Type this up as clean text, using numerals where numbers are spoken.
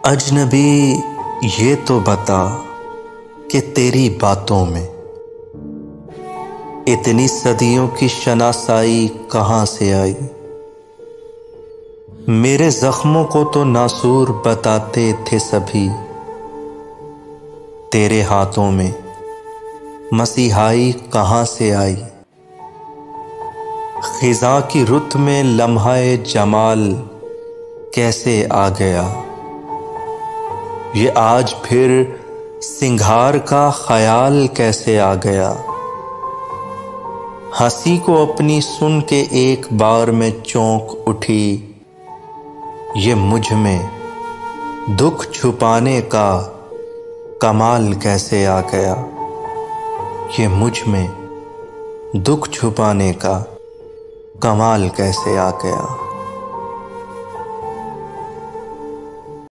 अजनबी ये तो बता कि तेरी बातों में इतनी सदियों की शनासाई कहाँ से आई। मेरे जख्मों को तो नासूर बताते थे सभी, तेरे हाथों में मसीहाई कहाँ से आई। खिज़ा की रुत में लम्हाए जमाल कैसे आ गया, ये आज फिर सिंगार का ख्याल कैसे आ गया। हंसी को अपनी सुन के एक बार में चौंक उठी, ये मुझ में दुख छुपाने का कमाल कैसे आ गया। ये मुझ में दुख छुपाने का कमाल कैसे आ गया।